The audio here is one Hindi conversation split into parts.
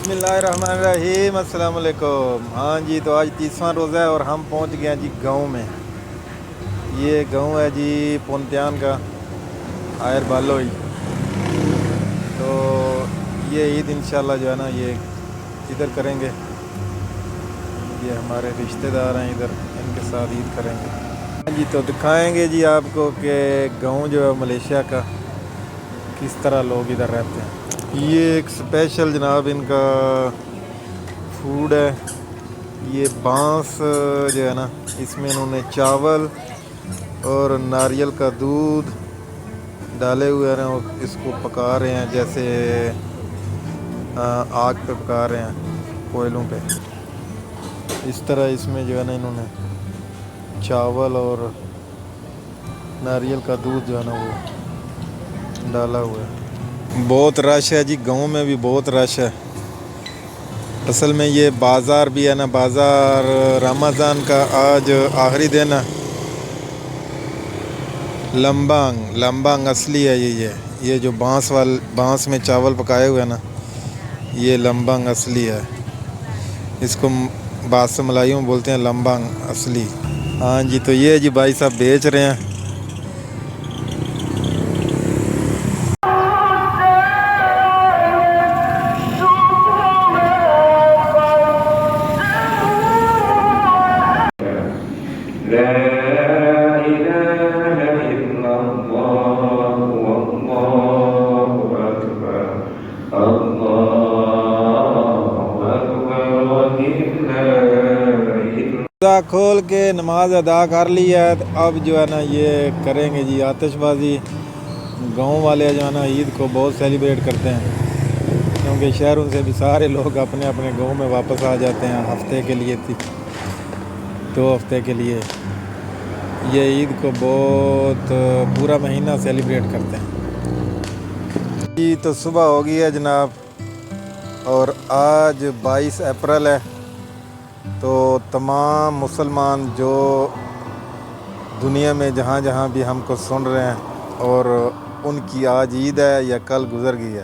बिस्मिल्लाहिर्रहमानिर्रहीम अस्सलाम वालेकुम। हाँ जी, तो आज 30वां रोज़ा है और हम पहुंच गए हैं जी गांव में। ये गांव है जी पोंत्यान का, आयर बालोई। तो ये ईद इंशाल्लाह जो है ना ये इधर करेंगे। ये हमारे रिश्तेदार हैं इधर, इनके साथ ईद करेंगे। हाँ जी, तो दिखाएंगे जी आपको कि गांव जो है मलेशिया का किस तरह लोग इधर रहते हैं। ये एक स्पेशल जनाब इनका फूड है। ये बांस जो है ना, इसमें इन्होंने चावल और नारियल का दूध डाले हुए हैं और इसको पका रहे हैं, जैसे आग पे पका रहे हैं, कोयलों पे। इस तरह इसमें जो है ना इन्होंने चावल और नारियल का दूध जो है ना वो डाला हुआ है। बहुत रश है जी, गांव में भी बहुत रश है। असल में ये बाज़ार भी है ना, बाज़ार रमज़ान का आज आखिरी दिन है। लंबांग असली है ये जो बांस में चावल पकाए हुए हैं ना, ये लंबांग असली है। इसको बादशाह मलाइयों बोलते हैं, लंबांग असली। हाँ जी, तो ये जी भाई साहब बेच रहे हैं। रोज़ा खोल के नमाज अदा कर ली है, तो अब जो है ना ये करेंगे जी आतिशबाजी। गांव वाले जो है ना ईद को बहुत सेलिब्रेट करते हैं, क्योंकि शहरों से भी सारे लोग अपने अपने गांव में वापस आ जाते हैं हफ्ते के लिए, 2 हफ्ते के लिए। ये ईद को बहुत पूरा महीना सेलिब्रेट करते हैं जी। तो सुबह हो गई है जनाब, और आज 22 अप्रैल है। तो तमाम मुसलमान जो दुनिया में जहाँ जहाँ भी हमको सुन रहे हैं और उनकी आज ईद है या कल गुज़र गई है,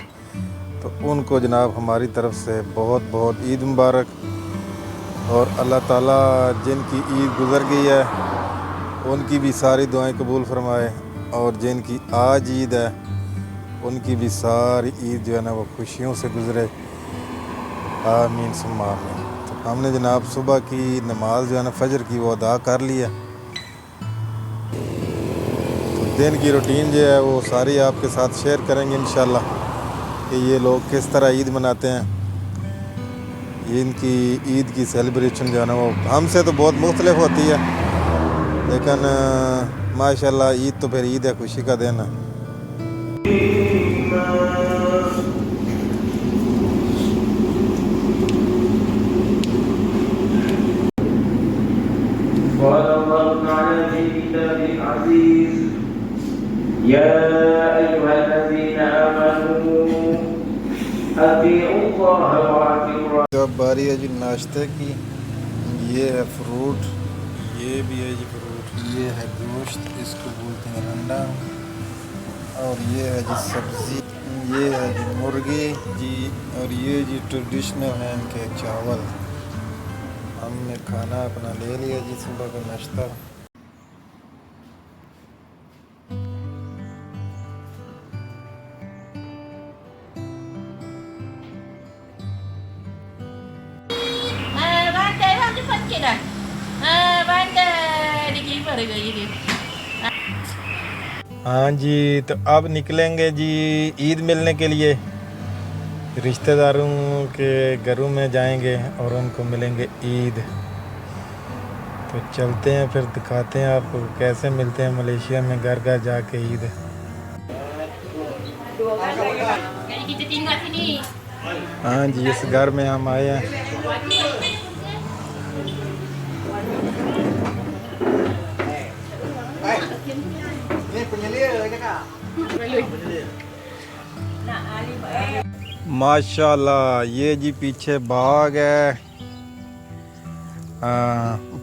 तो उनको जनाब हमारी तरफ से बहुत बहुत ईद मुबारक। और अल्लाह ताला जिनकी ईद गुज़र गई है उनकी भी सारी दुआएं कबूल फरमाए, और जिनकी आज ईद है उनकी भी सारी ईद जो है ना वो खुशियों से गुज़रे। आमीन सुम्मा आमीन। तो हमने जनाब सुबह की नमाज जो है ना फजर की वो अदा कर लिया। तो दिन की रूटीन जो है वो सारी आपके साथ शेयर करेंगे इंशाल्लाह, कि ये लोग किस तरह ईद मनाते हैं। इनकी ईद की सेलिब्रेशन जो है ना वो हमसे तो बहुत मुख्तलिफ होती है, लेकिन माशाल्लाह ईद तो फिर ईद है, खुशी का दिन है। तो अब बारी है जी नाश्ते की। ये है फ्रूट, ये भी है जी फ्रूट, ये है गोश्त, इसको बोलते हैं अंडा, और ये है जी सब्ज़ी, ये है जी मुर्गी जी, और ये जी ट्रेडिशनल है इनके चावल। हमने खाना अपना ले लिया जी, सुबह का नाश्ता। हाँ जी, तो अब निकलेंगे जी ईद मिलने के लिए, रिश्तेदारों के घरों में जाएंगे और उनको मिलेंगे ईद। तो चलते हैं, फिर दिखाते हैं आपको कैसे मिलते हैं मलेशिया में घर घर जाके ईद। हाँ जी, इस घर में हम आए हैं। माशाल्लाह, ये जी पीछे बाग है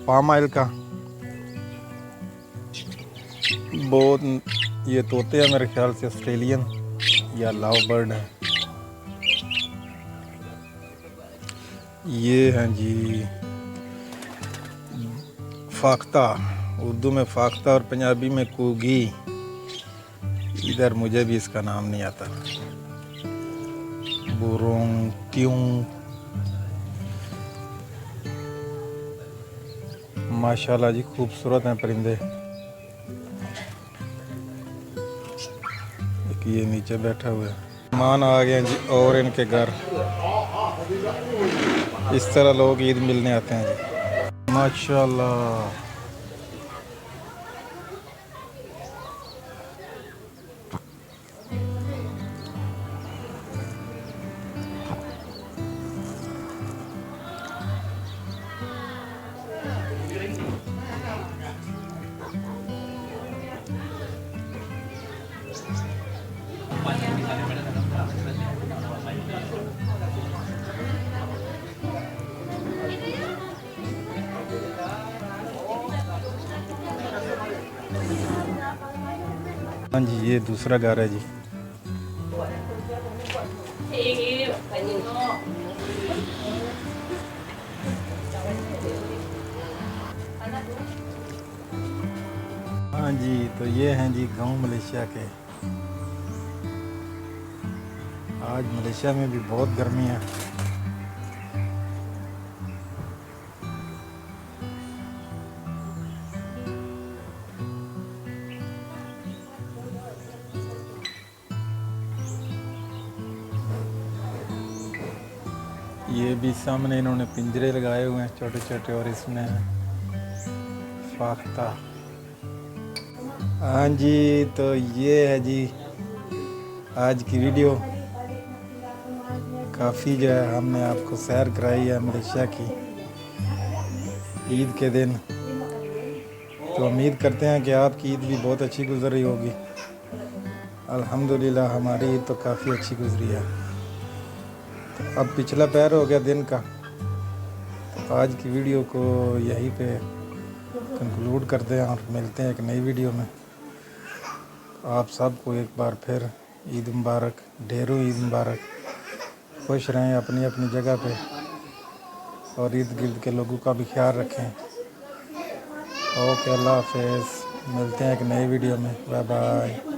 पाम ऑयल का। बहुत ये तोते हैं, मेरे ख्याल से ऑस्ट्रेलियन या लव बर्ड है। ये हैं जी फाख्ता, उर्दू में फाख्ता और पंजाबी में कूगी। इधर मुझे भी इसका नाम नहीं आता। बुरोंग क्यों, माशाल्लाह जी खूबसूरत हैं परिंदे। एक ये नीचे बैठा हुआ है। मेहमान आ गए हैं जी और इनके घर। इस तरह लोग ईद मिलने आते हैं जी, माशाल्लाह। हाँ जी, ये दूसरा घर है जी। हाँ जी, तो ये हैं जी गांव मलेशिया के। आज मलेशिया में भी बहुत गर्मी है। ये भी सामने इन्होंने पिंजरे लगाए हुए हैं छोटे छोटे, और इसमें फाख्ता। हाँ जी, तो ये है जी आज की वीडियो। काफ़ी जो है हमने आपको सैर कराई है मलेशिया की ईद के दिन। तो उम्मीद करते हैं कि आपकी ईद भी बहुत अच्छी गुजर रही होगी। अल्हम्दुलिल्लाह हमारी ईद तो काफ़ी अच्छी गुजरी है। तो अब पिछला पैर हो गया दिन का। तो आज की वीडियो को यहीं पे कंक्लूड करते हैं और मिलते हैं एक नई वीडियो में। आप सबको एक बार फिर ईद मुबारक, ढेरों ईद मुबारक। खुश रहें अपनी अपनी जगह पे, और इर्द गिर्द के लोगों का भी ख्याल रखें। ओके, अल्लाह हाफिज़। मिलते हैं एक नई वीडियो में। Bye bye.